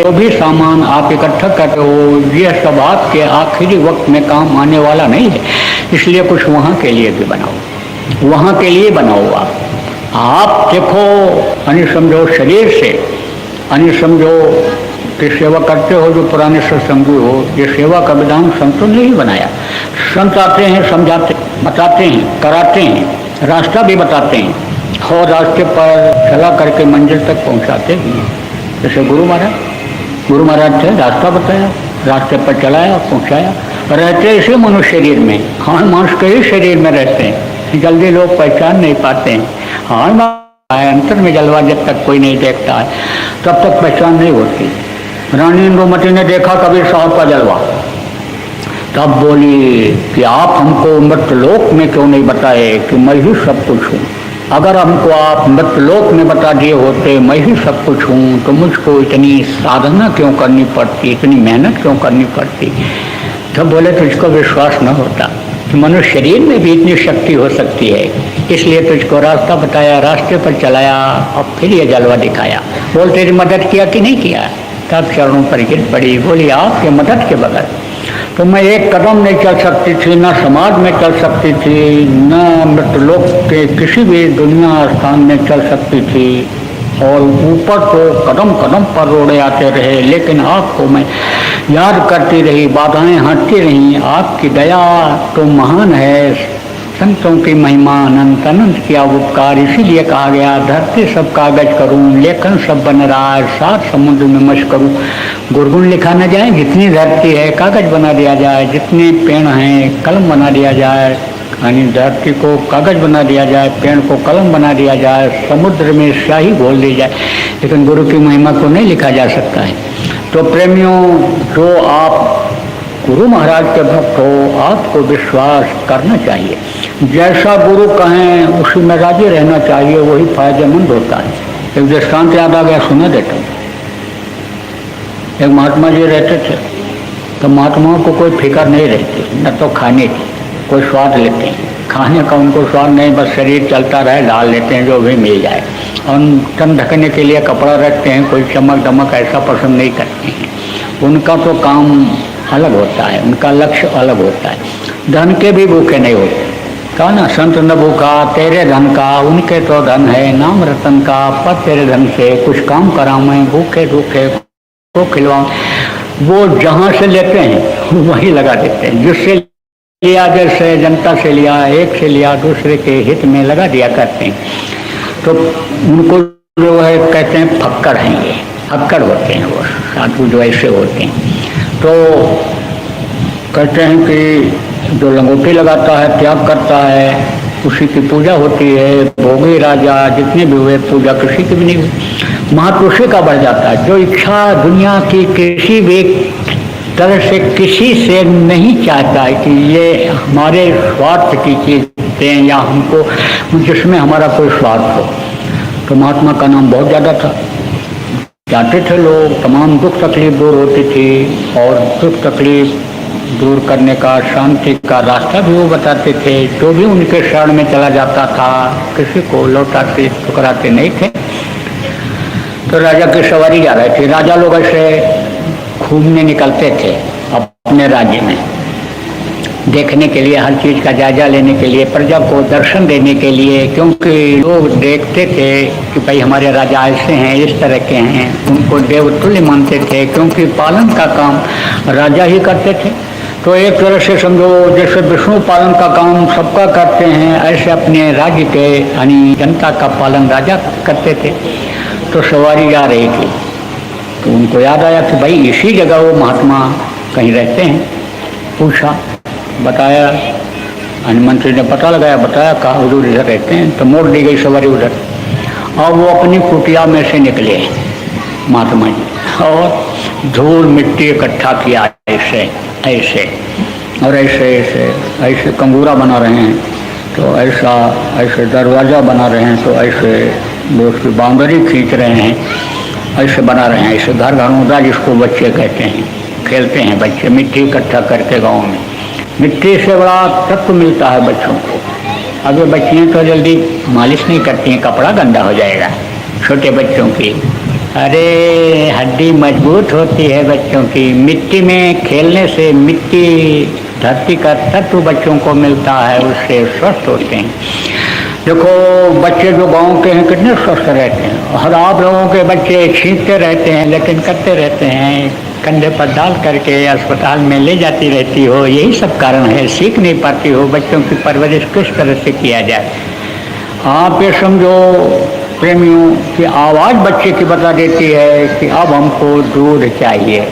जो भी सामान आप इकट्ठा करते हो यह सब आपके आखिरी वक्त में काम आने वाला नहीं है, इसलिए कुछ वहाँ के लिए भी बनाओ, वहाँ के लिए बनाओ। आप देखो, अन्य समझो शरीर से, अन्य समझो कि सेवा करते हो जो पुराने सत्संगी हो, ये सेवा का विधान संतों ने ही बनाया। संत आते हैं, समझाते, बताते हैं, कराते हैं, रास्ता भी बताते हैं और रास्ते पर चला करके मंजिल तक पहुँचाते भी हैं। जैसे गुरु महाराज थे, रास्ता बताया, रास्ते पर चलाया, पहुँचाया। रहते इसे मनुष्य शरीर में, हाँ मांस के ही शरीर में रहते हैं, जल्दी लोग पहचान नहीं पाते हैं। हाँ अंतर में जलवा जब तक कोई नहीं देखता है तब तक पहचान नहीं होती। रानी इंदुमती ने देखा कबीर साहब का जलवा, तब बोली कि आप हमको मृतलोक में क्यों नहीं बताए कि मैं ही सब कुछ हूँ। अगर हमको आप मृतलोक में बता दिए होते मैं ही सब कुछ हूँ तो मुझको इतनी साधना क्यों करनी पड़ती, इतनी मेहनत क्यों करनी पड़ती। तब बोले तुझको विश्वास न होता कि मनुष्य शरीर में भी इतनी शक्ति हो सकती है, इसलिए तुझको रास्ता बताया, रास्ते पर चलाया और फिर ये जलवा दिखाया। बोल तेरी मदद किया कि नहीं किया। तब चरणों पर गिर पड़ी, बोली आपके मदद के बगैर तो मैं एक कदम नहीं चल सकती थी, न समाज में चल सकती थी, न मृतलोक के किसी भी दुनिया स्थान में चल सकती थी। और ऊपर तो कदम कदम पर रोड़े आते रहे, लेकिन आपको मैं याद करती रही, बाधाएं हटती रहीं। आपकी दया तो महान है, संतों की महिमा अनंत, अनंत किया उपकार। इसीलिए कहा गया धरती सब कागज करूं, लेखन सब बन रहा है, सात समुद्र में मश करूं। गुरगुण लिखा न जाए, जितनी धरती है कागज बना दिया जाए, जितने पेड़ हैं कलम बना दिया जाए, यानी धरती को कागज बना दिया जाए, पेड़ को कलम बना दिया जाए, समुद्र में स्याही घोल दी जाए, लेकिन गुरु की महिमा को नहीं लिखा जा सकता है। तो प्रेमियों, जो आप गुरु महाराज के भक्त हो, आपको विश्वास करना चाहिए। जैसा गुरु कहें उसी में राजी रहना चाहिए, वही फायदेमंद होता है। एक दृष्टांत याद आ गया, सुना देता हूँ। एक महात्मा जी रहते थे, तो महात्माओं को कोई फिक्र नहीं रहती, न तो खाने की कोई स्वाद लेते हैं, खाने का उनको स्वाद नहीं, बस शरीर चलता रहे डाल लेते हैं जो भी मिल जाए। और तन ढकने के लिए कपड़ा रखते हैं, कोई चमक दमक ऐसा पसंद नहीं करते हैं। उनका तो काम अलग होता है, उनका लक्ष्य अलग होता है। धन के भी भूखे नहीं होते। कहा ना, संत न भूखा तेरे धन का, उनके तो धन है नाम रतन का। पर तेरे धन से कुछ काम कराऊं मैं, भूखे भूखे को खिलवाऊं। वो जहाँ से लेते हैं वही लगा देते हैं, जिससे लिया, जैसे जनता से लिया, एक से लिया, दूसरे के हित में लगा दिया करते हैं। तो उनको जो है कहते हैं फक्कड़ हैं, ये फक्कड़ होते हैं वो साधु जो ऐसे होते हैं। तो कहते हैं कि जो लंगोटी लगाता है, त्याग करता है, उसी की पूजा होती है। भोगी राजा जितने भी हुए, पूजा किसी की भी नहीं हुई, महत्व उसी का बढ़ जाता है। जो इच्छा दुनिया की किसी भी तरह से किसी से नहीं चाहता है कि ये हमारे स्वार्थ की चीज दें या हमको जिसमें हमारा कोई स्वार्थ हो। तो महात्मा का नाम बहुत ज़्यादा था, जाते थे लोग, तमाम दुख तकलीफ दूर होती थी, और दुख तकलीफ दूर करने का, शांति का रास्ता भी वो बताते थे। जो भी उनके शरण में चला जाता था, किसी को लौटाते ठुकराते नहीं थे। तो राजा की सवारी जा रही थी, राजा लोग ऐसे घूमने निकलते थे अपने राज्य में, देखने के लिए, हर चीज़ का जायजा लेने के लिए, प्रजा को दर्शन देने के लिए। क्योंकि लोग देखते थे कि भाई हमारे राजा ऐसे हैं, इस तरह के हैं, उनको देवतुल्य मानते थे, क्योंकि पालन का काम राजा ही करते थे। तो एक तरह से समझो जैसे विष्णु पालन का काम सबका करते हैं, ऐसे अपने राज्य के यानी जनता का पालन राजा करते थे। तो सवारी जा रही थी, तो उनको याद आया कि भाई इसी जगह वो महात्मा कहीं रहते हैं। पूछा, बताया, मंत्री ने पता लगाया, बताया कहा हुजूर इधर रहते हैं। तो मोड़ दी गई सवारी उधर, और वो अपनी कुटिया में से निकले महात्मा जी, और धूल मिट्टी इकट्ठा किया ऐसे ऐसे और ऐसे ऐसे ऐसे कंगूरा बना रहे हैं, तो ऐसा ऐसे दरवाज़ा बना रहे हैं, तो ऐसे वो उसकी बाउंड्री खींच रहे हैं, ऐसे बना रहे हैं, ऐसे घर घरौंदा जिसको बच्चे कहते हैं, खेलते हैं बच्चे मिट्टी इकट्ठा करके गाँव में। मिट्टी से बड़ा तत्व मिलता है बच्चों को। अब ये बच्चियाँ तो जल्दी मालिश नहीं करती हैं, कपड़ा गंदा हो जाएगा छोटे बच्चों की, अरे हड्डी मजबूत होती है बच्चों की, मिट्टी में खेलने से मिट्टी धरती का तत्व बच्चों को मिलता है, उससे स्वस्थ होते हैं। देखो बच्चे जो गांव के हैं कितने स्वस्थ रहते हैं, और आप लोगों के बच्चे छींकते रहते हैं, लेकिन करते रहते हैं, कंधे पर डाल करके अस्पताल में ले जाती रहती हो। यही सब कारण है, सीख नहीं पाती हो बच्चों की परवरिश किस तरह से किया जाए। आप ये समझो प्रेमियों की आवाज़ बच्चे की बता देती है कि अब हमको दूध चाहिए।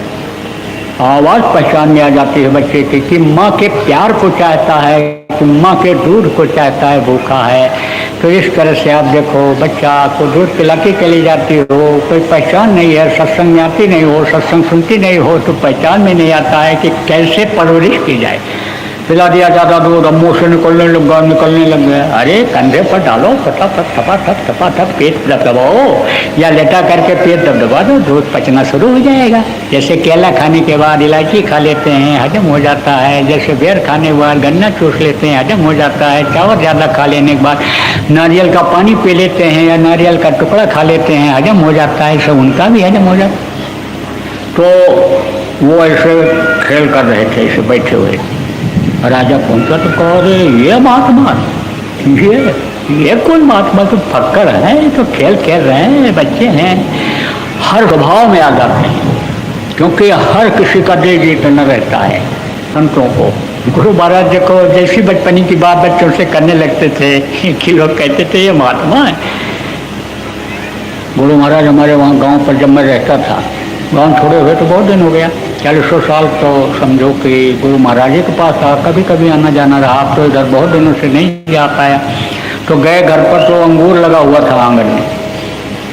आवाज़ पहचान में आ जाती है बच्चे की कि माँ के प्यार को चाहता है, कि माँ के दूध को चाहता है, भूखा है। तो इस तरह से आप देखो बच्चा को दूध पिलाती चली जाती हो, कोई पहचान नहीं है, सत्संग में आती नहीं हो, सत्संग सुनती नहीं हो, तो पहचान में नहीं आता है कि कैसे परवरिश की जाए। पिला दिया जाता दूध, मुँह से निकलने लग गया। अरे कंधे पर डालो, फटाफट थपाथप पेट दबाओ, या लेटा करके पेट दबा दो, दूध पचना शुरू हो जाएगा। जैसे केला खाने के बाद इलायची खा लेते हैं, हजम हो जाता है। जैसे बेर खाने के बाद गन्ना चूस लेते हैं, हजम हो जाता है। चावल ज़्यादा खा लेने के बाद नारियल का पानी पी लेते हैं, या नारियल का टुकड़ा खा लेते हैं, हजम हो जाता है। सब उनका भी हजम हो जाता है। तो वो ऐसे खेल कर रहे थे, ऐसे बैठे हुए। राजा पहुंचा तो कह रहे ये महात्मा, ये कौन महात्मा, तो फक्कड़ है, तो खेल खेल रहे हैं, बच्चे हैं। हर स्वभाव में आ जाते हैं, क्योंकि हर किसी का दिल जीतना रहता है। संतों को गुरु महाराज देखो जैसी बचपनी की बात बच्चों से करने लगते थे कि लोग कहते थे ये महात्मा है। गुरु महाराज हमारे वहाँ गांव पर जब मैं रहता था, गांव छोड़े हुए तो बहुत दिन हो गया, 40 साल, तो समझो कि गुरु महाराज के पास था, कभी कभी आना जाना रहा। आप तो इधर बहुत दिनों से नहीं जा पाया। तो गए घर पर, तो अंगूर लगा हुआ था आंगन में।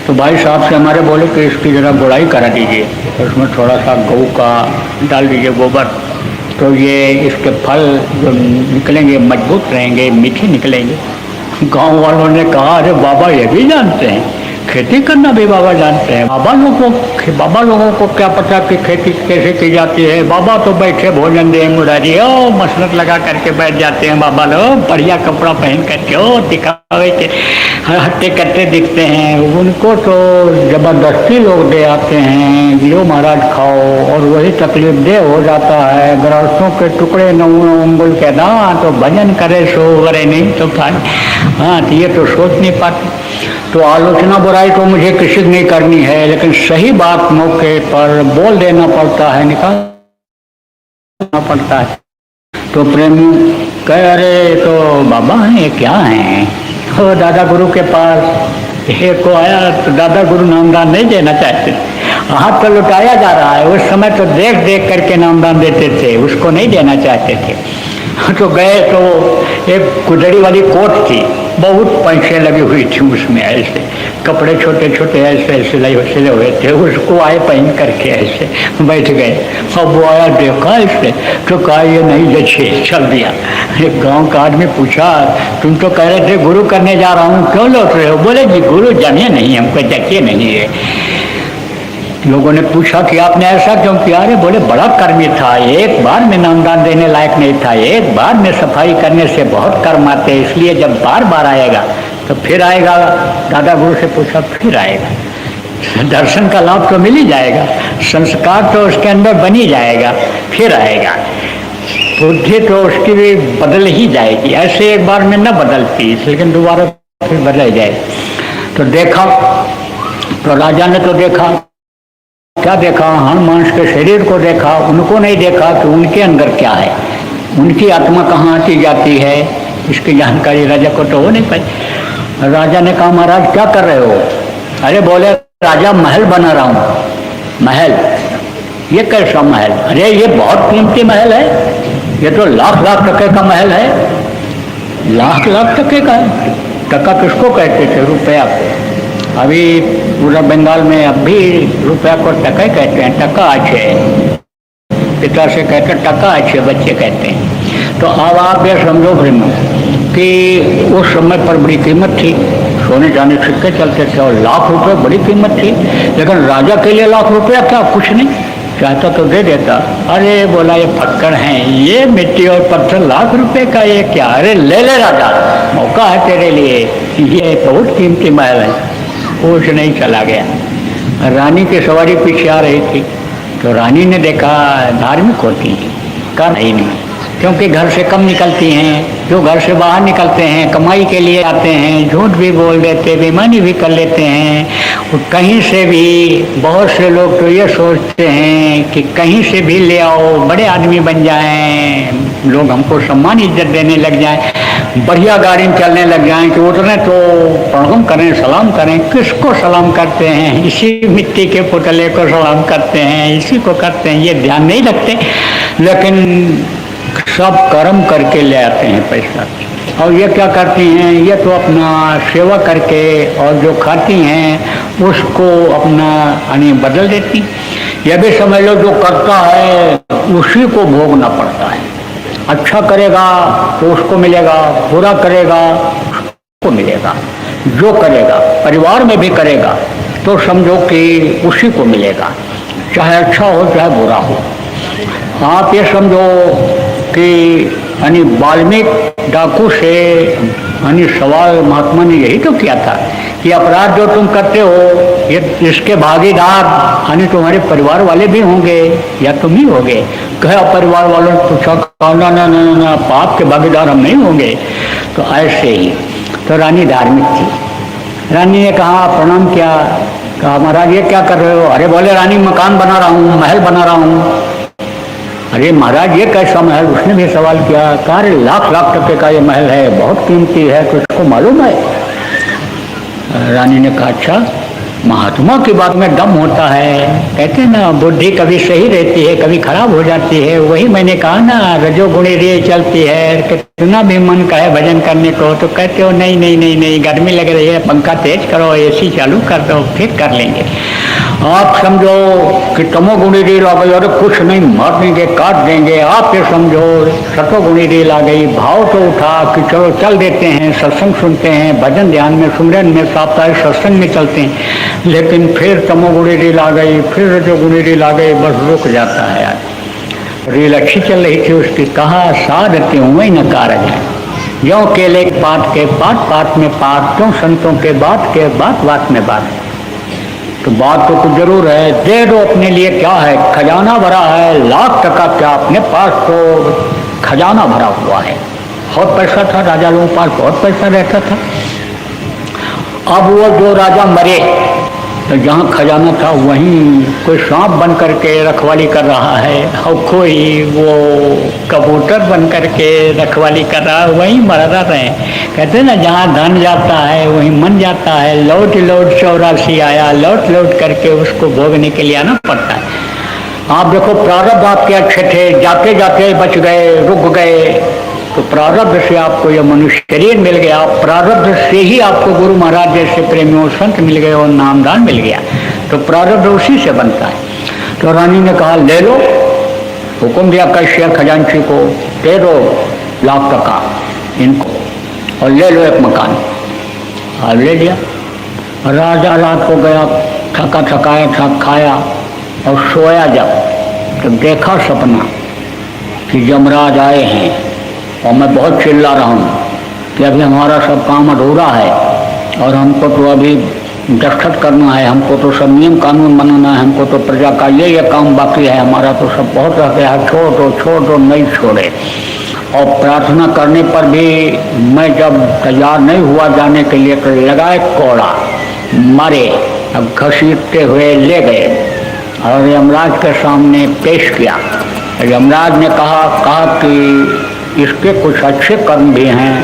तो भाई साहब से हमारे बोले कि इसकी जरा गुड़ाई करा दीजिए, उसमें थोड़ा सा गऊ का डाल दीजिए गोबर, तो ये इसके फल जो निकलेंगे मजबूत रहेंगे, मीठे निकलेंगे। गाँव वालों ने कहा अरे बाबा ये भी जानते हैं, खेती करना भी बाबा जानते हैं। बाबा लोगों को क्या पता कि खेती कैसे की जाती है। बाबा तो बैठे भोजन दे मुरारी, ओ मसरत लगा करके बैठ जाते हैं बाबा लोग, बढ़िया कपड़ा पहन करके, ओ दिखावे के हट्टे कट्टे दिखते हैं। उनको तो जबरदस्ती लोग दे आते हैं, लो महाराज खाओ, और वही तकलीफ दे हो जाता है। गृहस्थों के टुकड़े न उंगुल के दांत, तो भजन करे सो करे नहीं तो खाए। हाँ, तो ये तो सोच नहीं पाते। तो आलोचना बुराई तो मुझे किसी नहीं करनी है, लेकिन सही बात मौके पर बोल देना पड़ता है, निकालना पड़ता है। तो प्रेम कह रहे तो बाबा हैं ये क्या हैं, तो दादा गुरु के पास एक को आया, तो दादा गुरु नामदान नहीं देना चाहते, हाथ तो लुटाया जा रहा है। उस समय तो देख देख करके नामदान देते थे, उसको नहीं देना चाहते थे। तो गए तो एक कुदड़ी वाली कोट थी, बहुत पैसे लगी हुई थी उसमें, ऐसे कपड़े छोटे छोटे ऐसे सिले हुए थे, उसको आए पहन करके ऐसे बैठ गए। अब वो आया देखा इससे, तो कहा ये नहीं जचे, चल दिया। एक गांव का आदमी पूछा तुम तो कह रहे थे गुरु करने जा रहा हूँ, क्यों लौट रहे हो? बोले जी गुरु जमे नहीं, हमको जचे नहीं है। लोगों ने पूछा कि आपने ऐसा क्यों किया? अरे बोले बड़ा कर्मी था, एक बार में नामदान देने लायक नहीं था, एक बार में सफाई करने से बहुत कर्म आते, इसलिए जब बार बार आएगा तो फिर आएगा। दादा गुरु से पूछा फिर आएगा, दर्शन का लाभ तो मिल ही जाएगा, संस्कार तो उसके अंदर बन ही जाएगा, फिर आएगा, बुद्धि तो उसकी भी बदल ही जाएगी। ऐसे एक बार में न बदलती, लेकिन दोबारा फिर बदल जाए। तो देखा, तो राजा ने तो देखा, क्या देखा? हनुमान के शरीर को देखा, उनको नहीं देखा कि उनके अंदर क्या है, उनकी आत्मा कहाँ आती जाती है, इसकी जानकारी राजा को तो हो नहीं पाई। राजा ने कहा महाराज क्या कर रहे हो? अरे बोले राजा महल बना रहा हूँ। महल? ये कैसा महल? अरे ये बहुत कीमती महल है, ये तो लाख लाख टके का महल है। लाख लाख टके का है? टका किसको कहते थे? रुपया को। अभी पूरा बंगाल में अब भी रुपया को टका कहते हैं, टका अच्छे, पिता से कहते टका अच्छे, बच्चे कहते हैं। तो अब आप ये समझो फिर कि उस समय पर बड़ी कीमत थी, सोने जाने सिक्के चलते थे और लाख रुपए बड़ी कीमत थी। लेकिन राजा के लिए लाख रुपया क्या, कुछ नहीं, चाहता तो दे देता। अरे बोला ये फक्कड़ हैं, ये मिट्टी और पत्थर लाख रुपए का ये क्या? अरे ले ले राजा, मौका है तेरे लिए, ये बहुत कीमती महल है। कुछ नहीं, चला गया। रानी की सवारी पीछे आ रही थी, तो रानी ने देखा धार्मिक होती है, कर ही नहीं, क्योंकि घर से कम निकलती हैं। जो घर से बाहर निकलते हैं कमाई के लिए आते हैं, झूठ भी बोल देते, बेईमानी भी कर लेते हैं। कहीं से भी बहुत से लोग तो ये सोचते हैं कि कहीं से भी ले आओ, बड़े आदमी बन जाएं, लोग हमको सम्मान इज्जत देने लग जाएं, बढ़िया गाड़ी में चलने लग जाएं कि उतरे तो प्रणाम करें, सलाम करें। किसको सलाम करते हैं? इसी मिट्टी के पुतले को सलाम करते हैं, इसी को करते हैं, ये ध्यान नहीं रखते। लेकिन सब कर्म करके ले आते हैं पैसा। और ये क्या करती हैं? ये तो अपना सेवा करके और जो खाती हैं उसको अपना यानी बदल देती। यह भी समझ लो जो करता है उसी को भोगना पड़ता है। अच्छा करेगा तो उसको मिलेगा, बुरा करेगा उसको मिलेगा। जो करेगा परिवार में भी करेगा तो समझो कि उसी को मिलेगा, चाहे अच्छा हो चाहे बुरा हो। आप ये समझो कि यानी वाल्मीकि डाकू से यानी सवाल महात्मा ने यही तो किया था कि अपराध जो तुम करते हो ये इसके भागीदार यानी तुम्हारे परिवार वाले भी होंगे या तुम ही होगे। कहे परिवार वालों ने पूछा, ना ना ना ना, पाप के भागीदार हम नहीं होंगे। तो ऐसे ही तो रानी धार्मिक थी। रानी ने कहा, प्रणाम किया, कहा महाराज ये क्या कर रहे हो? अरे बोले रानी मकान बना रहा हूँ, महल बना रहा हूँ। अरे महाराज ये कैसा महल? उसने भी सवाल किया, कहा लाख लाख टके का ये महल है, बहुत कीमती है, तुझको मालूम है? रानी ने कहा अच्छा, महात्मा की बात में दम होता है। कहते ना बुद्धि कभी सही रहती है कभी खराब हो जाती है। वही मैंने कहा ना रजोगुणी रे चलती है। कितना भी मन का है भजन करने को तो कहते हो नहीं नहीं नहीं नहीं, गर्मी लग रही है, पंखा तेज करो, एसी चालू कर दो, फिर कर लेंगे। आप समझो कि तमोगुणी रील आ गई, अरे कुछ नहीं मार देंगे काट देंगे। आप ये समझो सतोगुणी रील आ गई, भाव तो उठा कि चलो चल देते हैं, सत्संग सुनते हैं, भजन ध्यान में सुमरन में साप्ताहिक सत्संग में चलते हैं। लेकिन फिर तमोगुणी रील आ गई, फिर रजोगुणी रील आ गई, बस रुक जाता है यार। रील अच्छी चल रही थी उसकी, कहा साधते हुए न कारज है, यों केले पात के पात पात में पात, क्यों संतों के बात के बात बात में बात। तो बात तो कुछ जरूर है, दे दो अपने लिए, क्या है खजाना भरा है, लाख टका क्या अपने पास तो खजाना भरा हुआ है। बहुत पैसा था, राजा लोगों के पास बहुत पैसा रहता था। अब वो जो राजा मरे तो जहाँ खजाना था वहीं कोई सांप बन करके रखवाली कर रहा है, और कोई वो कबूतर बन करके रखवाली कर रहा है, वहीं मर रहे हैं। कहते हैं ना जहाँ धन जाता है वहीं मन जाता है। लौट लौट 84 आया, लौट लौट करके उसको भोगने के लिए आना पड़ता है। आप देखो प्रारब्ध आपके अच्छे थे, जाते जाते बच गए, रुक गए, तो प्रारब्ध से आपको यह मनुष्य शरीर मिल गया, प्रारब्ध से ही आपको गुरु महाराज जैसे प्रेमियों संत मिल गए और नामदान मिल गया। तो प्रारब्ध उसी से बनता है। तो रानी ने कहा ले लो, हुक्म दिया कैशियर खजांची को, दे दो लाख टका इनको और ले लो एक मकान। और ले लिया। राजा रात को गया, थका थकाया था, खाया और सोया जब तो देखा सपना कि यमराज आए हैं और मैं बहुत चिल्ला रहा हूँ कि अभी हमारा सब काम अधूरा है और हमको तो अभी दस्तखत करना है, हमको तो सब नियम कानून बनाना है, हमको तो प्रजा का ये काम बाकी है, हमारा तो सब बहुत रह गया है, छोड़ दो नहीं छोड़े। और प्रार्थना करने पर भी मैं जब तैयार नहीं हुआ जाने के लिए तो लगाए कोड़ा, मारे, अब घसीटते हुए ले गए और यमराज के सामने पेश किया। यमराज ने कहा कि इसके कुछ अच्छे कर्म भी हैं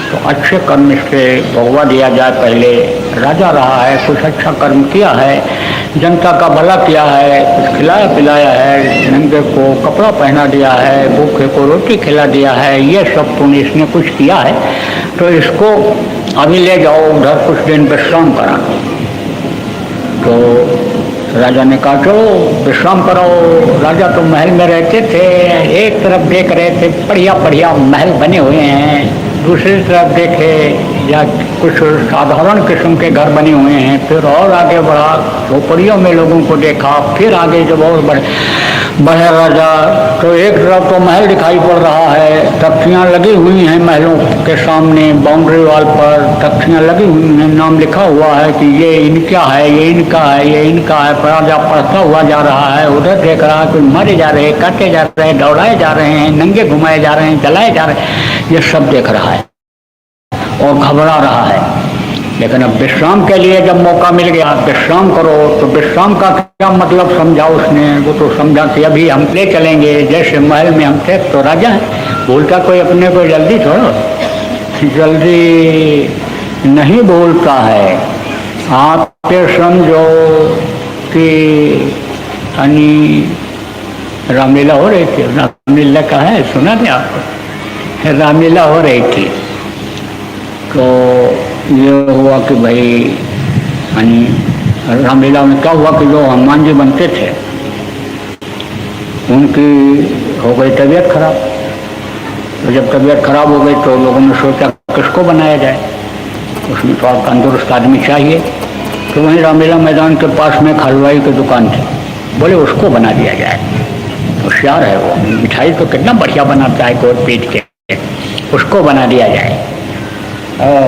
तो अच्छे कर्म इससे भोगवा दिया जाए। पहले राजा रहा है, कुछ अच्छा कर्म किया है, जनता का भला किया है, कुछ खिलाया पिलाया है, नंगे को कपड़ा पहना दिया है, भूखे को रोटी खिला दिया है, ये सब पुण्य इसने कुछ किया है, तो इसको अभी ले जाओ उधर कुछ दिन विश्राम करा। तो राजा ने कहा चलो विश्राम करो। राजा तो महल में रहते थे, एक तरफ देख रहे थे बढ़िया बढ़िया महल बने हुए हैं, दूसरी तरफ देखे या कुछ साधारण किस्म के घर बने हुए हैं। फिर और आगे बढ़ा, झोपड़ियों में लोगों को देखा, फिर आगे जब और बढ़े बढ़े राजा तो एक तरफ तो महल दिखाई पड़ रहा है, तख्तियाँ लगी हुई हैं महलों के सामने, बाउंड्री वॉल पर तख्तियाँ लगी हुई हैं, नाम लिखा हुआ है कि ये इनका है, ये इनका है, ये इनका है। राजा पढ़ता हुआ जा रहा है, उधर देख रहा है, कोई मारे जा रहे हैं, काटे जा रहे हैं, दौड़ाए जा रहे हैं, नंगे घुमाए जा रहे हैं, जलाए जा रहे हैं, ये सब देख रहा है और घबरा रहा है। लेकिन अब विश्राम के लिए जब मौका मिल गया, विश्राम करो, तो विश्राम का क्या मतलब समझा उसने? वो तो समझा कि अभी हम ले चलेंगे, जैसे महल में हम थे तो राजा है, बोलता कोई अपने को जल्दी छोड़ो, जल्दी नहीं बोलता है। आप ये समझो कि रामलीला हो रही थी, रामलीला का है, सुना थे आपको? रामलीला हो रही थी तो ये हुआ कि भाई रामलीला में क्या हुआ कि जो हनुमान जी बनते थे उनकी हो गई तबीयत खराब। तो जब तबीयत खराब हो गई तो लोगों ने सोचा किसको बनाया जाए, उसमें थोड़ा तंदुरुस्त आदमी चाहिए। तो वहीं रामलीला मैदान के पास में हलवाई की दुकान थी, बोले उसको बना दिया जाए, होशियार है वो, मिठाई तो कितना बढ़िया बनाता है गोल पीट के, उसको बना दिया जाए।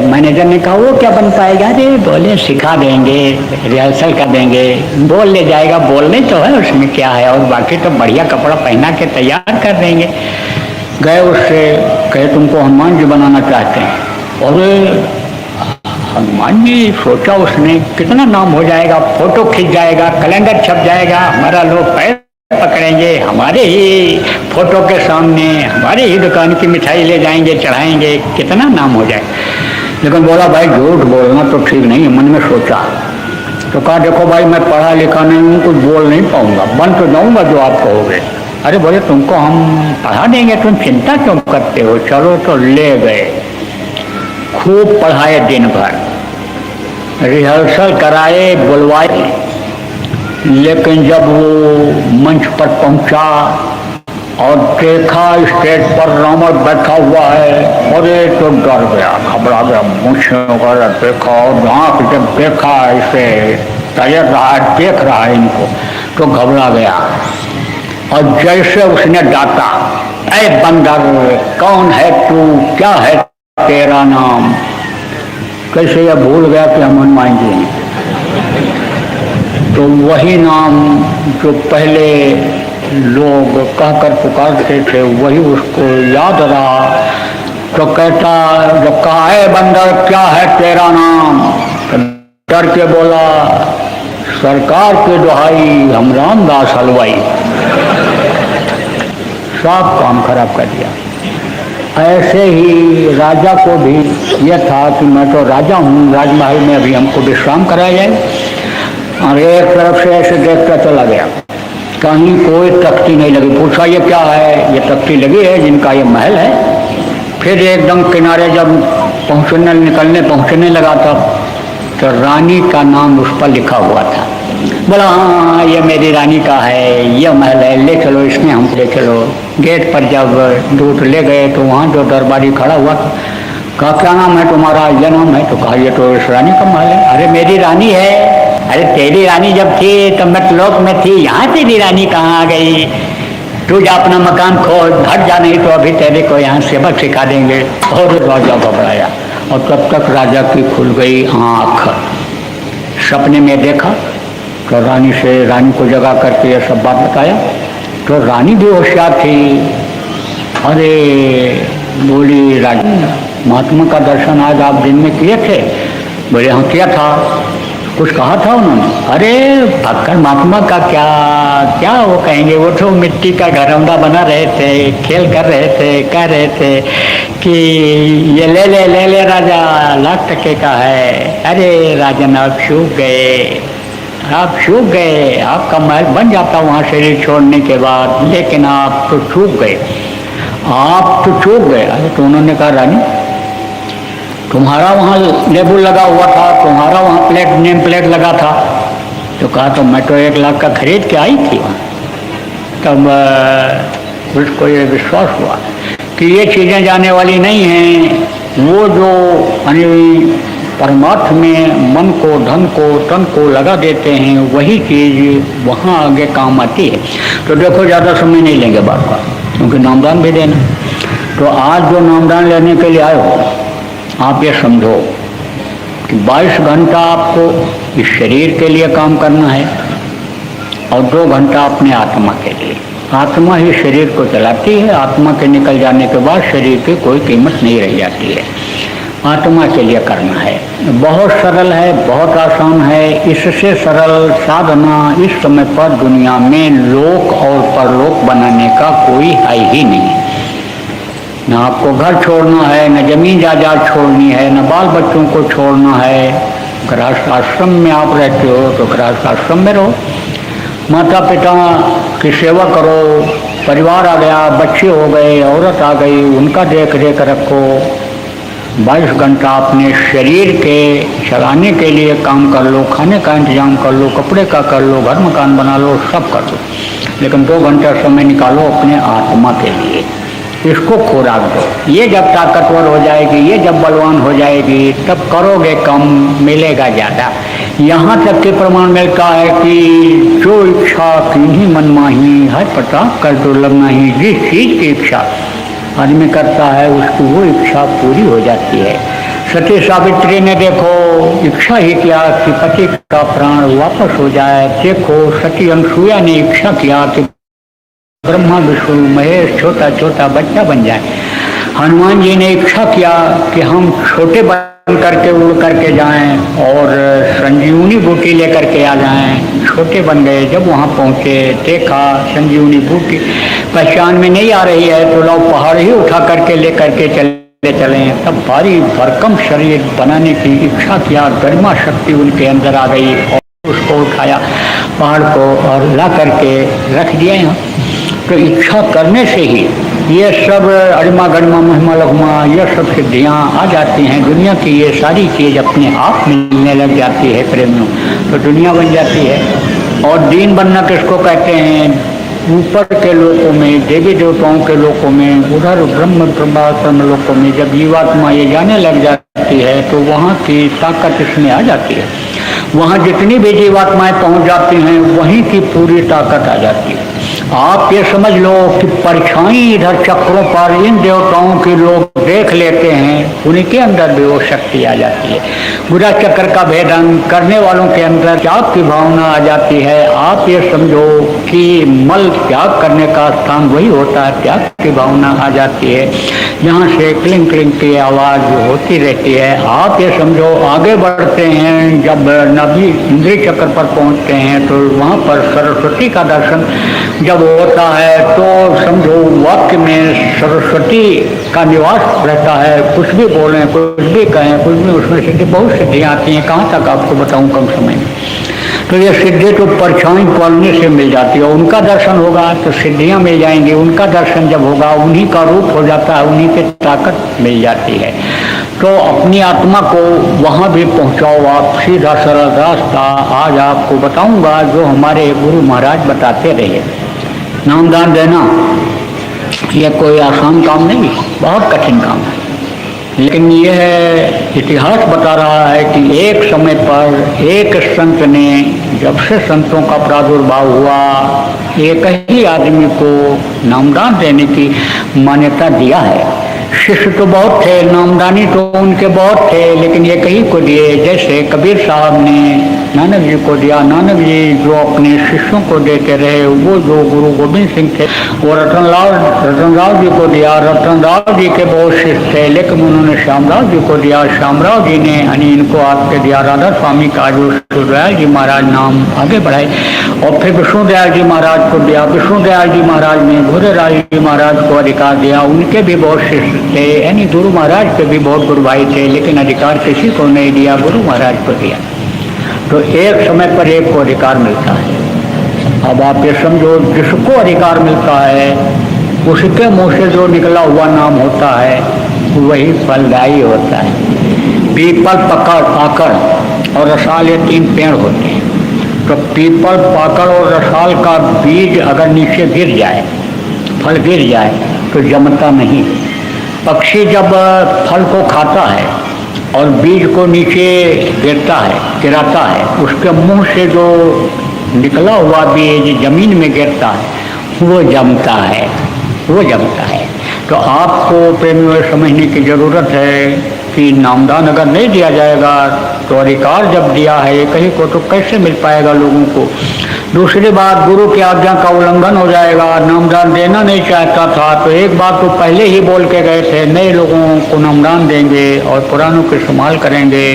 मैनेजर ने कहा वो क्या बन पाएगा? रे बोले सिखा देंगे, रिहर्सल कर देंगे, बोल ले जाएगा, बोलने तो है उसमें क्या है, और बाकी तो बढ़िया कपड़ा पहना के तैयार कर देंगे। गए उससे कहे तुमको हनुमान जी बनाना चाहते हैं। और हनुमान जी सोचा उसने कितना नाम हो जाएगा, फोटो खींच जाएगा, कैलेंडर छप जाएगा, हमारा लोग पैर पकड़ेंगे, हमारे ही फोटो के सामने हमारे ही दुकान की मिठाई ले जाएंगे, चढ़ाएंगे, कितना नाम हो जाए। लेकिन बोला भाई झूठ बोलना तो ठीक नहीं, मन में सोचा। तो कहा देखो भाई मैं पढ़ा लिखा नहीं हूँ, कुछ बोल नहीं पाऊंगा, बन तो जाऊंगा जो आप कहोगे। अरे बोले तुमको हम पढ़ा देंगे, तुम चिंता क्यों करते हो, चलो। तो ले गए, खूब पढ़ाए, दिन भर रिहर्सल कराए, बुलवाए। लेकिन जब वो मंच पर पहुंचा और देखा स्टेज पर रावण बैठा हुआ है, अरे तो डर गया, घबरा गया, मुझे वगैरह देखा, और जहाँ जब देखा इसे तैयार रहा, देख रहा है इनको, तो घबरा गया। और जैसे उसने डांटा, ऐ बंदर कौन है तू, क्या है तेरा नाम? कैसे यह भूल गया कि हम हनुमान जी हैं। तो वही नाम जो पहले लोग कहकर पुकारते थे वही उसको याद रहा। तो कहता, जब कहा है बंदर क्या है तेरा नाम, तो डर के बोला सरकार की दुहाई, हम रामदास हलवाई। सब काम खराब कर दिया। ऐसे ही राजा को भी यह था कि मैं तो राजा हूँ, राजमहल में अभी हमको विश्राम कराया जाए। और एक तरफ से ऐसे देखता चला गया, कहीं कोई तख्ती नहीं लगी। पूछा ये क्या है? ये तख्ती लगी है जिनका ये महल है। फिर एकदम किनारे जब पहुंचने लगा था तो रानी का नाम उस पर लिखा हुआ था। बोला हाँ ये मेरी रानी का है, ये महल है, ले चलो इसमें, हम ले चलो। गेट पर जब दूत ले गए तो वहाँ जो दरबारी खड़ा हुआ था, कहा क्या नाम है तुम्हारा? यह नाम है। तो कहा ये तो इस रानी का महल है। अरे मेरी रानी है। अरे तेरी रानी जब थी तो मतलोक में थी, यहाँ तेरी रानी कहाँ आ गई? तू जा अपना मकान खोल, हट जा, नहीं तो अभी तेरे को यहाँ सेवक सिखा देंगे। और राजा घबराया। और तब तक राजा की खुल गई आँख, सपने में देखा तो रानी को जगा करके यह सब बात बताया। तो रानी भी होशियार थी। अरे बोली रानी महात्मा का दर्शन आज आप दिन में किए थे? बोले हाँ किया था। कुछ कहा था उन्होंने? अरे भक्कर महात्मा का क्या क्या वो कहेंगे, वो तो मिट्टी का घरौंदा बना रहे थे, खेल कर रहे थे, कह रहे थे कि ये ले ले ले ले राजा, लाख टके का है। अरे राजन आप चूक गए, आप चूक गए, आपका महल बन जाता वहाँ शरीर छोड़ने के बाद, लेकिन आप तो चूक गए, आप तो चूक गए। अरे तो उन्होंने कहा रानी तुम्हारा वहाँ लेबल लगा हुआ था, तुम्हारा वहाँ नेम प्लेट लगा था। तो कहा तो मैं तो 1 लाख का खरीद के आई थी वहाँ। तब उसको ये विश्वास हुआ कि ये चीज़ें जाने वाली नहीं हैं। वो जो परमार्थ में मन को, धन को, तन को लगा देते हैं, वही चीज वहाँ आगे काम आती है। तो देखो ज़्यादा समय नहीं लेंगे बात का, क्योंकि नामदान भी देना। तो आज जो नामदान लेने के लिए आए हो, आप ये समझो कि 22 घंटा आपको इस शरीर के लिए काम करना है और 2 घंटा अपने आत्मा के लिए। आत्मा ही शरीर को चलाती है। आत्मा के निकल जाने के बाद शरीर की कोई कीमत नहीं रह जाती है। आत्मा के लिए करना है। बहुत सरल है, बहुत आसान है। इससे सरल साधना इस समय पर दुनिया में लोक और परलोक बनाने का कोई है ही नहीं। न आपको घर छोड़ना है, न जमीन जायदाद छोड़नी है, न बाल बच्चों को छोड़ना है। गृहस्थ आश्रम में आप रहते हो तो गृहस्थ आश्रम में रहो, माता पिता की सेवा करो। परिवार आ गया, बच्चे हो गए, औरत आ गई, उनका देख रेख रखो। 22 घंटा अपने शरीर के चलाने के लिए काम कर लो, खाने का इंतजाम कर लो, कपड़े का कर लो, घर मकान बना लो, सब कर लो। लेकिन 2 घंटा समय निकालो अपने आत्मा के लिए, इसको खुराक दो। ये जब ताकतवर हो जाएगी, ये जब बलवान हो जाएगी, तब करोगे कम, मिलेगा ज़्यादा। यहाँ तक के प्रमाण मिलता है कि जो इच्छा किन्हीं मन माही, हर पता कर दुर्लभ नहीं। जिस चीज़ की इच्छा आदमी करता है उसकी वो इच्छा पूरी हो जाती है। सती सावित्री ने देखो इच्छा ही किया कि पति का प्राण वापस हो जाए। देखो सती अनसुईया ने इच्छा किया कि ब्रह्मा विष्णु महेश छोटा छोटा बच्चा बन जाए। हनुमान जी ने इच्छा किया कि हम छोटे बन करके उड़ करके जाएं और संजीवनी बूटी लेकर के आ जाएं। छोटे बन गए। जब वहाँ पहुँचे देखा संजीवनी बूटी पहचान में नहीं आ रही है तो लोग पहाड़ ही उठा करके लेकर के चले। तब भारी भरकम शरीर बनाने की इच्छा किया, गरिमा शक्ति उनके अंदर आ गई और उसको उठाया पहाड़ को और ला करके रख दिया यहाँ। तो इच्छा करने से ही ये सब अरिमा गरिमा महिमा लघुमा ये सब सिद्धियाँ आ जाती हैं। दुनिया की ये सारी चीज़ अपने आप मिलने लग जाती है प्रेमियों, तो दुनिया बन जाती है। और दीन बनना किसको कहते हैं? ऊपर के लोकों में, देवी देवताओं के लोकों में, उधर ब्रह्म ब्रह्मात्म लोकों में जब जीवात्मा ये जाने लग जाती है तो वहाँ की ताकत इसमें आ जाती है। वहाँ जितनी भी जीवात्माएं पहुँच जाती हैं वहीं की पूरी ताकत आ जाती है। आप ये समझ लो कि परछाई इधर चक्रों पर इन देवताओं के लोग देख लेते हैं, उनके अंदर भी वो शक्ति आ जाती है। बुरा चक्र का भेदन करने वालों के अंदर त्याग की भावना आ जाती है। आप ये समझो कि मल त्याग करने का स्थान वही होता है, त्याग की भावना आ जाती है। यहाँ से क्लिंग क्लिंग की आवाज़ होती रहती है। आप ये समझो आगे बढ़ते हैं, जब नभी इंद्रिय चक्र पर पहुँचते हैं तो वहाँ पर सरस्वती का दर्शन जब होता है तो समझो वाक्य में सरस्वती का निवास रहता है। कुछ भी बोलें, कुछ भी कहें, कुछ भी उसमें सिद्धि, बहुत सिद्धियाँ आती हैं। कहाँ तक आपको बताऊँ कम समय में। तो ये सिद्धि तो परछाई पढ़ने से मिल जाती है। उनका दर्शन होगा तो सिद्धियाँ मिल जाएंगी। उनका दर्शन जब होगा उन्हीं का रूप हो जाता है, उन्हीं की ताकत मिल जाती है। तो अपनी आत्मा को वहाँ भी पहुँचाओ आप, सीधा सरल रास्ता आज आपको बताऊँगा जो हमारे गुरु महाराज बताते रहे। नामदान देना यह कोई आसान काम नहीं, बहुत कठिन काम है। लेकिन यह इतिहास बता रहा है कि एक समय पर एक संत ने, जब से संतों का प्रादुर्भाव हुआ, एक ही आदमी को नामदान देने की मान्यता दिया है। शिष्य तो बहुत थे, नामदानी तो उनके बहुत थे, लेकिन एक ही को दिए। जैसे कबीर साहब ने नानक जी को दिया। नानक जी जो अपने शिष्यों को देते रहे, वो जो गुरु गोविंद सिंह थे वो रतनराव जी को दिया। रतनराव जी के बहुत शिष्य थे, लेकिन उन्होंने श्यामराव जी को दिया। श्यामराव जी ने यानी इनको आपके दिया। राधा स्वामी का जो विष्णुदयाल जी महाराज नाम आगे बढ़ाए और फिर विष्णुदयाल जी महाराज को दिया। विष्णुदयाल जी महाराज ने भूदेराज जी महाराज को अधिकार दिया। उनके भी बहुत शिष्य थे, यानी गुरु महाराज के भी बहुत गुरु भाई थे, लेकिन अधिकार किसी को नहीं दिया, गुरु महाराज को दिया। तो एक समय पर एक को अधिकार मिलता है। अब आप ये समझो जिसको अधिकार मिलता है उसके मुँह से जो निकला हुआ नाम होता है वही फलदायी होता है। पीपल, पकड़, आकड़ और रसाल ये 3 पेड़ होते हैं। तो पीपल, पाकड़ और रसाल का बीज अगर नीचे गिर जाए, फल गिर जाए तो जमता नहीं। पक्षी जब फल को खाता है और बीज को नीचे गिरता है, गिराता है, उसके मुंह से जो निकला हुआ बीज जमीन में गिरता है वो जमता है, वो जमता है। तो आपको प्रेमियों समझने की जरूरत है कि नामदान अगर नहीं दिया जाएगा तो अधिकार जब दिया है कहीं को तो कैसे मिल पाएगा लोगों को। दूसरी बात, गुरु की आज्ञा का उल्लंघन हो जाएगा। नामदान देना नहीं चाहता था तो एक बात तो पहले ही बोल के गए थे, नए लोगों को नामदान देंगे और पुरानों की संभाल करेंगे।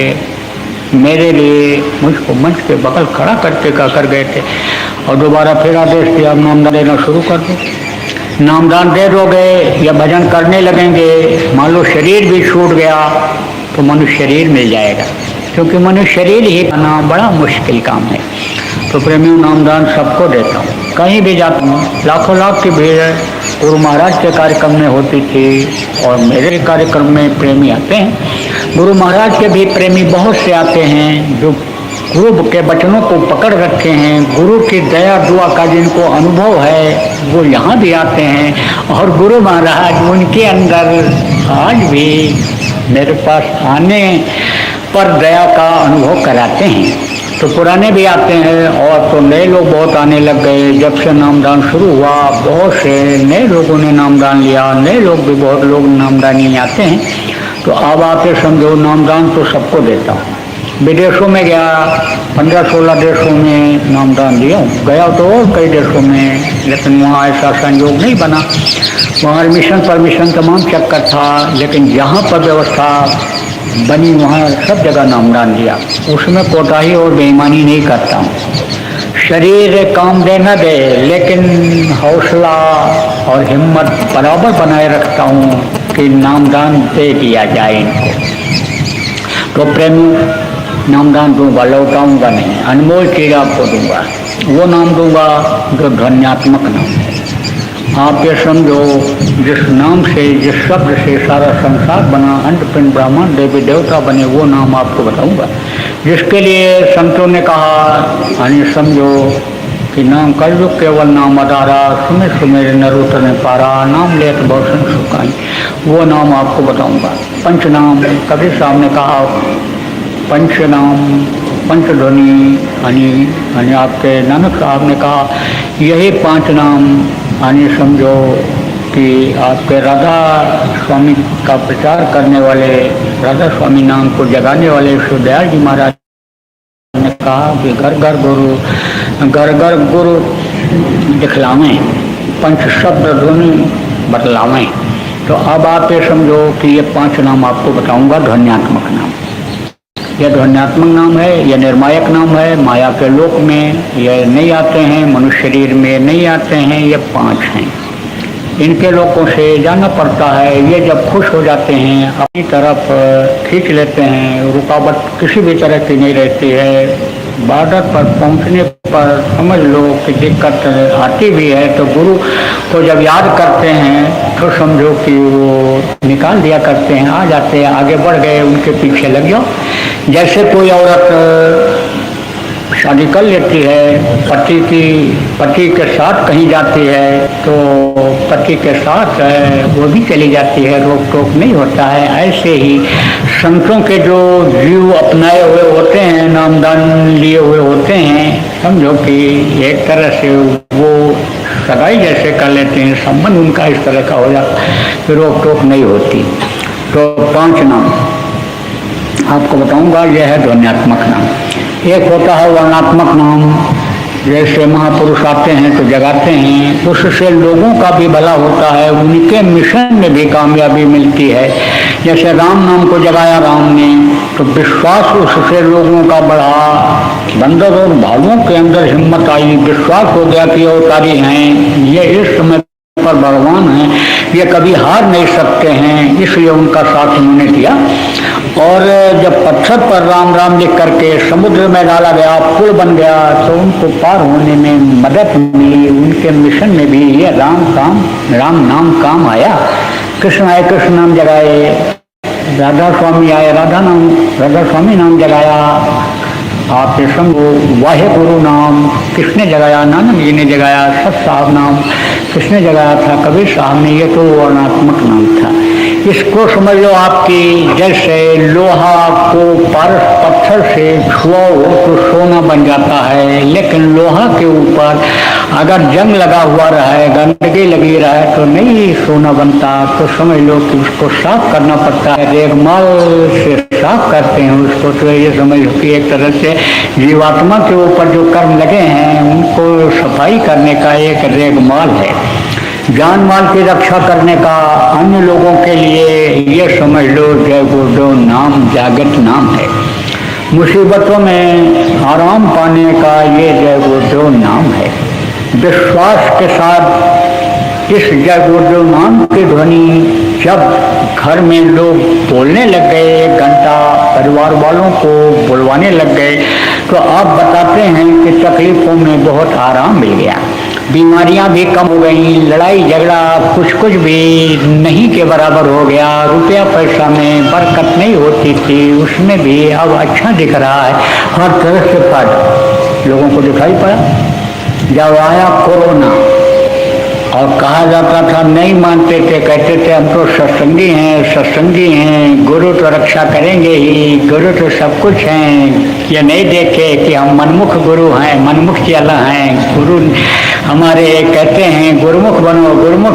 मेरे लिए मुझको मंच के बगल खड़ा करके कर गए थे और दोबारा फिर आदेश दिया नामदान देना शुरू कर दो। नामदान दे दोगे या भजन करने लगेंगे, मान लो शरीर भी छूट गया तो मनुष्य शरीर मिल जाएगा, क्योंकि मनुष्य शरीर ही पाना बड़ा मुश्किल काम है। तो प्रेमियों नामदान सबको देता हूँ, कहीं भी जाता हूँ, लाखों लाख की भीड़ गुरु महाराज के कार्यक्रम में होती थी और मेरे कार्यक्रम में प्रेमी आते हैं। गुरु महाराज के भी प्रेमी बहुत से आते हैं जो गुरु के वचनों को पकड़ रखे हैं, गुरु की दया दुआ का जिनको अनुभव है वो यहाँ भी आते हैं और गुरु महाराज उनके अंदर आज भी मेरे पास आने पर दया का अनुभव कराते हैं। तो पुराने भी आते हैं और तो नए लोग बहुत आने लग गए। जब से नामदान शुरू हुआ बहुत से नए लोगों ने नामदान लिया, नए लोग भी बहुत लोग नामदानी आते हैं। तो अब आके समझो नामदान तो सबको देता हूँ। विदेशों में गया, 15-16 देशों में नामदान दिया हूँ, गया तो और कई देशों में, लेकिन वहाँ ऐसा संयोग नहीं बना। वहाँ मिशन परमिशन तमाम चक्कर था, लेकिन जहाँ पर व्यवस्था बनी वहाँ सब जगह नामदान दिया। उसमें कोताही और बेईमानी नहीं करता हूँ। शरीर काम दे न दे लेकिन हौसला और हिम्मत बराबर बनाए रखता हूँ कि नामदान दे दिया जाए इनको। तो प्रेमी नामदान दूंगा, लौटाऊंगा नहीं, अनमोल चीज आपको दूंगा। वो नाम दूंगा जो ध्वन्यात्मक नाम है। आप ये समझो जिस नाम से, जिस शब्द से सारा संसार बना, अंडपिंड ब्राह्मण देवी देवता बने, वो नाम आपको बताऊंगा। जिसके लिए संतों ने कहा, यानी समझो कि नाम कर जो केवल नाम अदारा, सुमे सुमेरे नरोतर ने पारा, नाम ले तो बहुत सुखाई, वो नाम आपको बताऊंगा। पंच नाम कबीर साहब ने कहा, पंच नाम पंचध्वनि, यानी आपके नानक साहब ने कहा यही 5 नाम, यानी समझो कि आपके राधा स्वामी का प्रचार करने वाले, राधा स्वामी नाम को जगाने वाले शिवदयाल जी महाराज ने कहा कि घर घर गुरु दिखलावें, पंच शब्द ध्वनि बतलावें। तो अब आप ये समझो कि ये 5 नाम आपको बताऊंगा, ध्वन्यात्मक नाम। यह ध्वन्यात्मक नाम है, यह निर्मायक नाम है। माया के लोक में ये नहीं आते हैं, मनुष्य शरीर में नहीं आते हैं, ये 5 हैं। इनके लोगों से जाना पड़ता है। ये जब खुश हो जाते हैं अपनी तरफ खींच लेते हैं, रुकावट किसी भी तरह की नहीं रहती है। बॉर्डर पर पहुंचने पर समझ लो कि दिक्कत आती भी है तो गुरु को जब याद करते हैं तो समझो कि वो निकाल दिया करते हैं, आ जाते हैं, आगे बढ़ गए, उनके पीछे लग जाओ। जैसे कोई औरत शादी कर लेती है, पति के साथ कहीं जाती है तो पति के साथ वो भी चली जाती है, रोक टोक नहीं होता है। ऐसे ही संतों के जो जीव अपनाए हुए होते हैं, नामदान लिए हुए होते हैं, समझो कि एक तरह से वो सगाई जैसे कर लेते हैं, संबंध उनका इस तरह का हो जाता है, फिर रोक टोक नहीं होती। तो 5 नाम आपको बताऊंगा, यह है ध्वन्यात्मक नाम। एक होता है वर्णात्मक नाम, जैसे महापुरुष आते हैं तो जगाते हैं, उससे लोगों का भी भला होता है, उनके मिशन में भी कामयाबी मिलती है। जैसे राम नाम को जगाया राम ने तो विश्वास उससे लोगों का बढ़ा, बंदर और भालुओं के अंदर हिम्मत आई, विश्वास हो गया कि अवतारी हैं, ये इस समय पर भगवान हैं, ये कभी हार नहीं सकते हैं, इसलिए उनका साथ उन्होंने दिया। और जब पत्थर पर राम राम लिख करके समुद्र में डाला गया, पुल बन गया, तो उनको पार होने में मदद मिली। उनके मिशन में भी ये राम नाम काम आया। कृष्ण आए, कृष्ण नाम जगाए, राधा स्वामी आए, राधा स्वामी नाम जगाया। आप समझो वाहे गुरु नाम किसने जगाया? नानक जी ने जगाया। सत साहब नाम किसने जगाया था? कबीर साहब ने। ये तो वर्णात्मक नाम था। इसको समझ लो आपकी जैसे लोहा को पारस पत्थर से छुआओ तो सोना बन जाता है, लेकिन लोहा के ऊपर अगर जंग लगा हुआ रहे, गंदगी लगी रहे तो नहीं सोना बनता। तो समझ लो कि उसको साफ करना पड़ता है, रेगमाल से साफ करते हैं उसको। तो ये समझ लो कि एक तरह से जीवात्मा के ऊपर जो कर्म लगे हैं उनको सफाई करने का एक रेगमाल है, जान माल की रक्षा करने का अन्य लोगों के लिए। ये समझ लो जय गुरुदेव नाम जागृत नाम है, मुसीबतों में आराम पाने का ये जय गुरुदेव नाम है। विश्वास के साथ इस जय गुरुदेव नाम की ध्वनि जब घर में लोग बोलने लग गए, एक घंटा परिवार वालों को बुलवाने लग गए, तो आप बताते हैं कि तकलीफों में बहुत आराम मिल गया, बीमारियां भी कम हो गई, लड़ाई झगड़ा कुछ भी नहीं के बराबर हो गया, रुपया पैसा में बरकत नहीं होती थी उसमें भी अब अच्छा दिख रहा है, हर तरह से फायदा लोगों को दिखाई पड़ा। जब आया कोरोना और कहा जाता था, नहीं मानते थे, कहते थे हम तो सत्संगी हैं, गुरु तो रक्षा करेंगे ही, गुरु तो सब कुछ हैं। ये नहीं देखे कि हम मनमुख गुरु हैं, मनमुख चेला हैं, गुरु हमारे कहते हैं गुरुमुख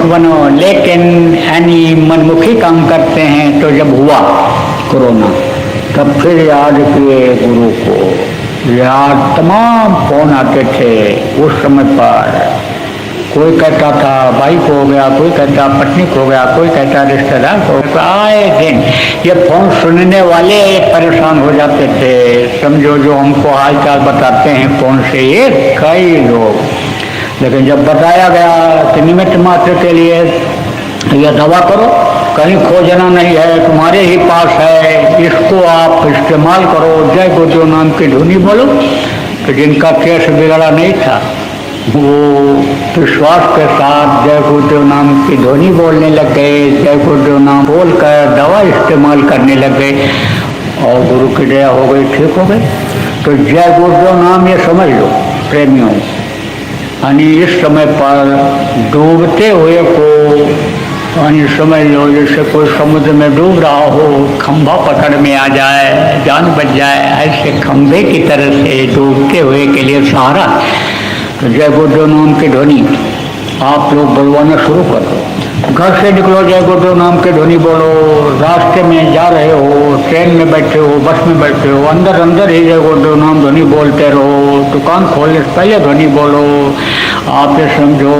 बनो, लेकिन यानी मनमुखी काम करते हैं। तो जब हुआ कोरोना तब फिर याद किए गुरु को, याद तमाम फोन आते थे उस समय पर। कोई कहता था भाई को हो गया, कोई कहता पत्नी को हो गया, कोई कहता रिश्तेदार को। आए दिन ये फोन सुनने वाले परेशान हो जाते थे, समझो जो हमको हालचाल बताते हैं फोन से ये कई लोग। लेकिन जब बताया गया कि निमित्त मात्र के लिए यह दवा करो, कहीं खोजना नहीं है, तुम्हारे ही पास है, इसको आप इस्तेमाल करो, जय गुरुदेव नाम की धुनी बोलो। तो जिनका केस बिगड़ा नहीं था वो विश्वास के साथ जय गुरुदेव नाम की ध्वनि बोलने लग गए, जय गुरुदेव नाम बोलकर दवा इस्तेमाल करने लग गए और गुरु की दया हो गई, ठीक हो गए। तो जय गुरुदेव नाम ये समझ लो प्रेमियों, यानी इस समय पर डूबते हुए को यानी समझ लो जैसे कोई समुद्र में डूब रहा हो, खंभा पकड़ में आ जाए, जान बच जाए, ऐसे खंभे की तरह से डूबते हुए के लिए सहारा। तो जय गुरुदेव नाम की ध्वनि आप लोग बुलवाना शुरू कर दो, घर से निकलो जय गुरुदेव नाम की ध्वनि बोलो, रास्ते में जा रहे हो, ट्रेन में बैठे हो, बस में बैठे हो, अंदर ही जय गुरुदेव नाम ध्वनि बोलते रहो, दुकान खोलने से पहले ध्वनि बोलो। आप ये समझो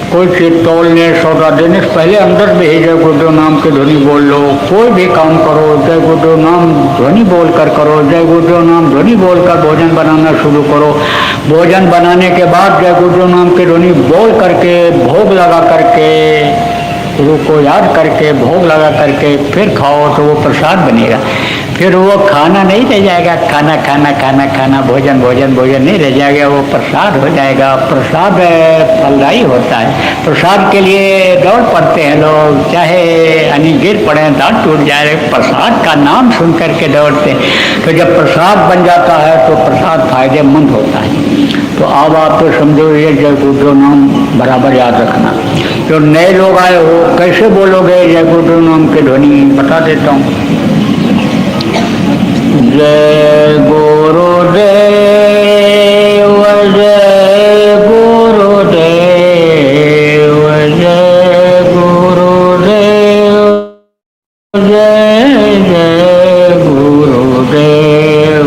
कोई चीज तोलने सौदा देने से पहले अंदर में ही जय गुरुदेव नाम की ध्वनि बोल लो। कोई भी काम करो जय गुरुदेव नाम ध्वनि बोल कर करो, जय गुरुदेव नाम ध्वनि बोलकर भोजन बनाना शुरू करो। भोजन बनाने के बाद जय गुरुदेव नाम की ध्वनि बोल करके भोग लगा करके गुरु को याद करके भोग लगा करके फिर खाओ तो वो प्रसाद बनेगा। फिर वो खाना नहीं रह जाएगा, खाना भोजन नहीं रह जाएगा, वो प्रसाद हो जाएगा। प्रसाद फलदायी होता है, प्रसाद के लिए दौड़ पड़ते हैं लोग, चाहे यानी गिर पड़े दांत टूट जाए, प्रसाद का नाम सुन करके दौड़ते हैं। तो जब प्रसाद बन जाता है तो प्रसाद फायदेमंद होता है। तो अब आप तो समझो ये जय गुरुदेव नाम बराबर याद रखना। जो नए लोग आए हो कैसे बोलोगे जय गुरुदेव नाम की ध्वनि बता देता हूँ। जय गुरुदेव जय गुरुदेव जय गुरुदेव जय जय गुरुदेव।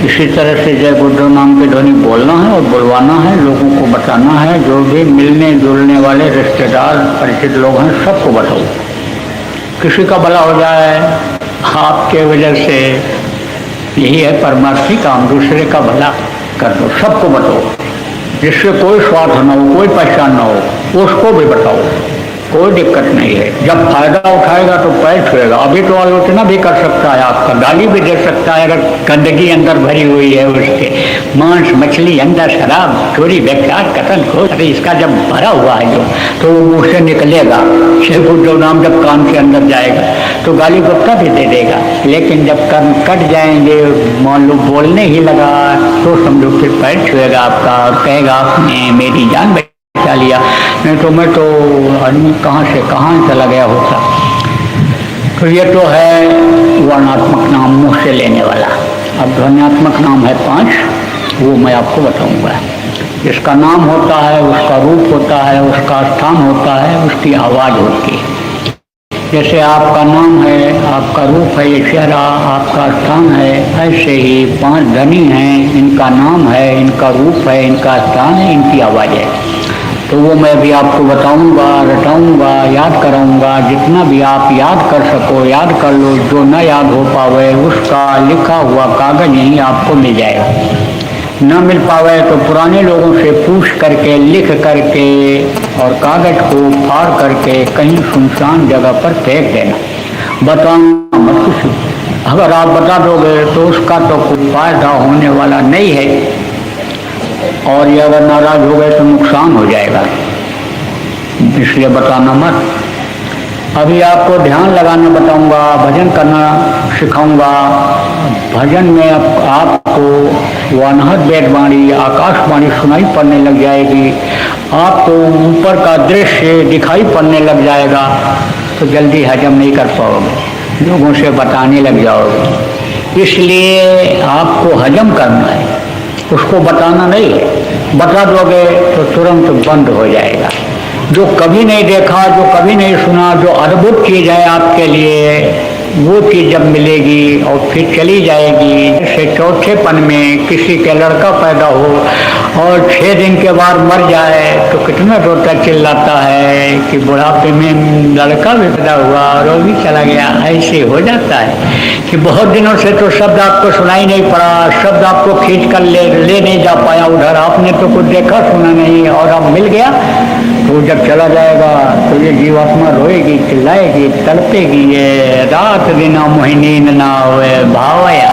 इसी तरह से जय गुरुदेव नाम की ध्वनि बोलना है और बुलवाना है, लोगों को बताना है। जो भी मिलने जुलने वाले रिश्तेदार परिचित लोग हैं सबको बताओ, किसी का भला हो जाए आपके वजह से, यही है परमार्थी काम, दूसरे का भला कर दो, सबको बताओ, जिससे कोई स्वार्थ न हो, कोई पहचान न हो, उसको भी बताओ, कोई दिक्कत नहीं है। जब फायदा उठाएगा तो पैर छुएगा। अभी तो आलोचना भी कर सकता है, आपका गाली भी दे सकता है अगर गंदगी अंदर भरी हुई है उसके, मांस मछली अंदर शराब चोरी व्यभिचार कतल खोज, अरे इसका जब भरा हुआ है जो, तो वो मुँह से निकलेगा, शेखु जो नाम जब कान के अंदर जाएगा तो गाली गुप्ता भी दे देगा। लेकिन जब कर्म कट जाएंगे, मान लो बोलने ही लगा, तो समझो फिर पैर छुएगा आपका और कहेगा आपने मेरी जान बचा लिया, नहीं तो मैं तो आदमी कहाँ से कहाँ चला गया होता। तो ये तो है वर्णात्मक नाम मुँह से लेने वाला। अब ध्वन्यात्मक नाम है 5, वो मैं आपको बताऊंगा। जिसका नाम होता है, उसका रूप होता है, उसका स्थान होता है, उसकी आवाज़ होती है। जैसे आपका नाम है, आपका रूप है, ये चेहरा, आपका स्थान है, ऐसे ही 5 ध्वनि हैं, इनका नाम है, इनका रूप है, इनका स्थान है, इनकी आवाज़ है। तो वो मैं भी आपको बताऊंगा, रटाऊंगा, याद कराऊंगा। जितना भी आप याद कर सको याद कर लो, जो न याद हो पावे उसका लिखा हुआ कागज यहीं आपको मिल जाएगा। न मिल पावे तो पुराने लोगों से पूछ करके, लिख करके और कागज को फाड़ करके कहीं सुनसान जगह पर फेंक देना, बताना मत किसी। अगर आप बता दोगे तो उसका तो कोई फायदा होने वाला नहीं है, और ये अगर नाराज हो गए तो नुकसान हो जाएगा, इसलिए बताना मत। अभी आपको ध्यान लगाना बताऊंगा, भजन करना सिखाऊंगा। भजन में आपको वो अनहद वेदवाणी, आकाशवाणी सुनाई पड़ने लग जाएगी, आपको ऊपर का दृश्य दिखाई पड़ने लग जाएगा, तो जल्दी हजम नहीं कर पाओगे, लोगों से बताने लग जाओगे। इसलिए आपको हजम करना है, उसको बताना नहीं है। बता दोगे तो तुरंत बंद हो जाएगा। जो कभी नहीं देखा, जो कभी नहीं सुना, जो अद्भुत चीज़ है आपके लिए, वो चीज़ जब मिलेगी और फिर चली जाएगी। जैसे चौथेपन में किसी के लड़का पैदा हो और 6 दिन के बाद मर जाए तो कितना रोता चिल्लाता है कि बुढ़ापे में लड़का भी पैदा हुआ और वो भी चला गया। ऐसे हो जाता है कि बहुत दिनों से तो शब्द आपको सुनाई नहीं पड़ा, शब्द आपको खींच कर ले नहीं जा पाया उधर, आपने तो कुछ देखा सुना नहीं, और अब मिल गया तो जब चला जाएगा तो ये जीवात्मा रोएगी, चिल्लाएगी, तड़पेगी, ये रात दिन मोहि नींद ना होए भावया।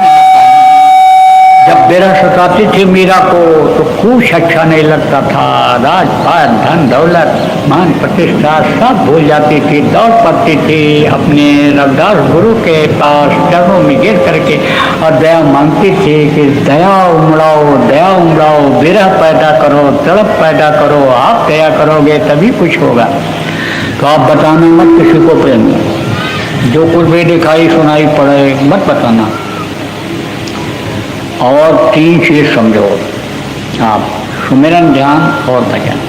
जब बेरा सताती थी मीरा को तो कुछ अच्छा नहीं लगता था, राजपाट धन दौलत मान प्रतिष्ठा सब भूल जाती थी, दौड़ पड़ती थी अपने रविदास गुरु के पास चरणों में गिर करके और दया मांगती थी कि दया उमड़ाओ, विरह पैदा करो, तड़प पैदा करो, आप दया करोगे तभी कुछ होगा। तो आप बताना मत किसी को प्रेम, जो कुछ भी दिखाई सुनाई पड़े मत बताना। और 3 चीज समझो आप, सुमिरन, ध्यान और भजन।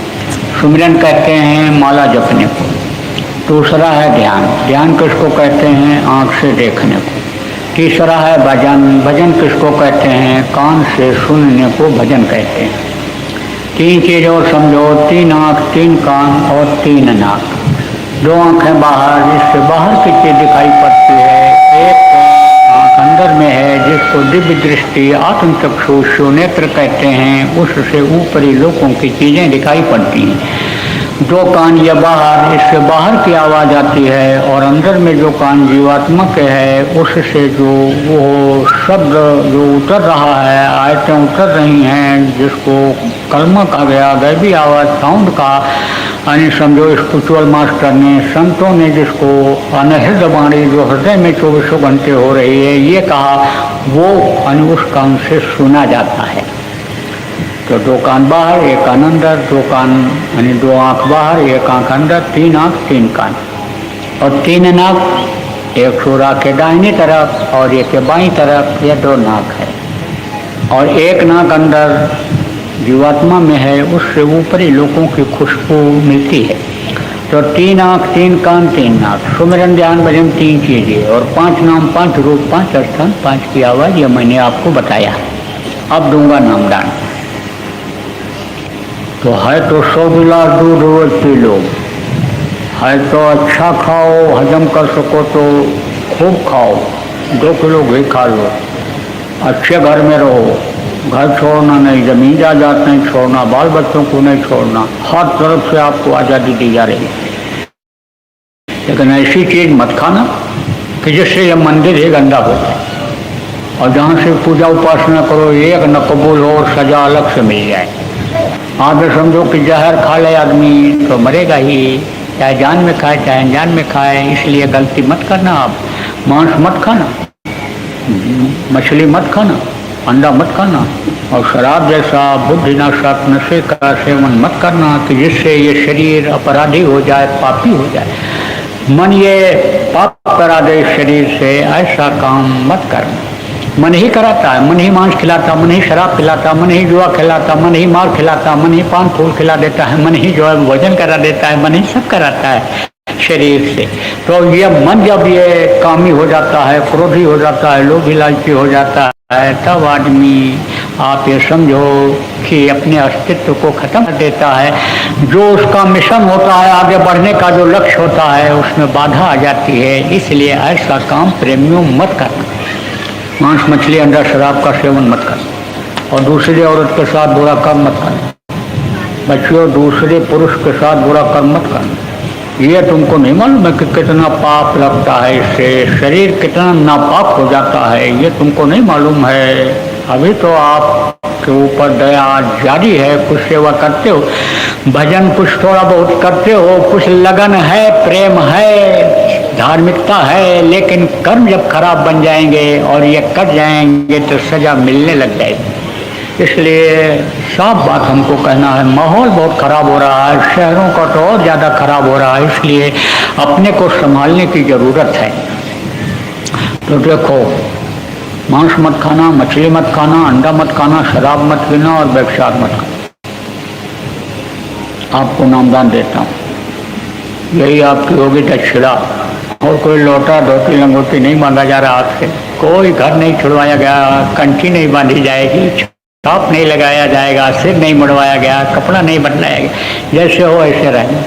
सुमिरन कहते हैं माला जपने को, दूसरा है ध्यान, ध्यान किसको कहते हैं, आँख से देखने को। तीसरा है भजन, भजन किसको कहते हैं, कान से सुनने को भजन कहते हैं। 3 चीज और समझो, 3 आँख, 3 कान और 3 नाक। 2 आँखें बाहर, जिससे बाहर की चीज दिखाई पड़ती है। एक आँख अंदर में है जिसको दिव्य दृष्टि, आत्मचक्षु नेत्र कहते हैं, उससे ऊपरी लोगों की चीजें दिखाई पड़ती हैं। 2 कान ये बाहर, इससे बाहर की आवाज आती है, और अंदर में जो कान जीवात्मा के है उससे जो वो शब्द जो उतर रहा है, आयतें उतर रही हैं, जिसको कलमा कहा गया, दैवी आवाज साउंड का, यानी समझो स्पिरिचुअल मास्टर ने, संतों ने जिसको अनहद वाणी जो हृदय में 24 घंटे हो रही है ये कहा, वो यानी उस कान से सुना जाता है। तो 2 कान बाहर, 1 कान अंदर, 2 कान यानी 2 आँख बाहर, 1 आँख अंदर, 3 आँख 3 कान और 3 नाक। एक सूरा के दाहिनी तरफ और एक के बाईं तरफ, ये 2 नाक है। और 1 नाक अंदर जीवात्मा में है, उससे ऊपरी लोगों की खुशबू मिलती है। तो 3 आँख 3 कान 3 नाक, सुमिरन ध्यान भजन 3 चीजें, और 5 नाम 5 रूप 5 स्थान 5 की आवाज, ये मैंने आपको बताया। अब दूंगा नामदान। तो है तो 100 गिलास दूध रोज पी लो, है तो अच्छा खाओ, हजम कर सको तो खूब खाओ, 2 किलो घी खा लो, अच्छे घर में रहो, घर छोड़ना नहीं, जमीन जायदाद नहीं छोड़ना, बाल बच्चों को नहीं छोड़ना, हर तरफ से आपको आज़ादी दी जा रही है। लेकिन ऐसी चीज़ मत खाना कि जिससे यह मंदिर ही गंदा हो जाए, और जहाँ से पूजा उपासना करो एक न कबूल हो और सजा अलग से मिल जाए। आप ये समझो कि जहर खा ले आदमी तो मरेगा ही, चाहे जान में खाए चाहे अनजान में खाए, इसलिए गलती मत करना। आप मांस मत खाना, मछली मत खाना, अंडा मत खाना, और शराब जैसा बुद्धिनाशक नशे का सेवन मत करना कि जिससे ये शरीर अपराधी हो जाए, पापी हो जाए। मन ये पाप करा दे शरीर से, ऐसा काम मत करना। मन ही कराता है, मन ही मांस खिलाता, मन ही शराब खिलाता, मन ही जुआ खिलाता, मन ही मार खिलाता, मन ही पान फूल खिला देता है, मन ही जो है भोजन करा देता है, मन ही सब कराता है शरीर से। तो ये मन जब ये कामी हो जाता है, क्रोधी हो जाता है, लोभी लालची हो जाता है, तब आदमी आप ये समझो कि अपने अस्तित्व को खत्म कर देता है। जो उसका मिशन होता है, आगे बढ़ने का जो लक्ष्य होता है, उसमें बाधा आ जाती है। इसलिए ऐसा काम प्रेमियों मत करना। मांस मछली अंडा शराब का सेवन मत करना, और दूसरी औरत के साथ बुरा कर्म मत करना। बच्चों, दूसरे पुरुष के साथ बुरा कर्म मत करना। ये तुमको नहीं मालूम है कि कितना पाप लगता है इससे, शरीर कितना नापाक हो जाता है, ये तुमको नहीं मालूम है। अभी तो आपके ऊपर दया जारी है, कुछ सेवा करते हो, भजन कुछ थोड़ा बहुत करते हो, कुछ लगन है, प्रेम है, धार्मिकता है, लेकिन कर्म जब खराब बन जाएंगे और ये कट जाएंगे तो सजा मिलने लग जाएगी। इसलिए साफ बात हमको कहना है, माहौल बहुत खराब हो रहा है, शहरों का तो और ज़्यादा खराब हो रहा है, इसलिए अपने को संभालने की ज़रूरत है। तो देखो, मांस मत खाना, मछली मत खाना, अंडा मत खाना, शराब मत पीना और व्यभिचार मत खाना। आपको नामदान देता हूँ, यही आपकी होगी दक्षिणा। और कोई लोटा धोती लंगोटी नहीं मांगा जा रहा आपसे, कोई घर नहीं छुड़वाया गया, कंठी नहीं बांधी जाएगी, छाप नहीं लगाया जाएगा, सिर नहीं मुड़वाया गया, कपड़ा नहीं बदलाया गया, जैसे हो ऐसे रहना।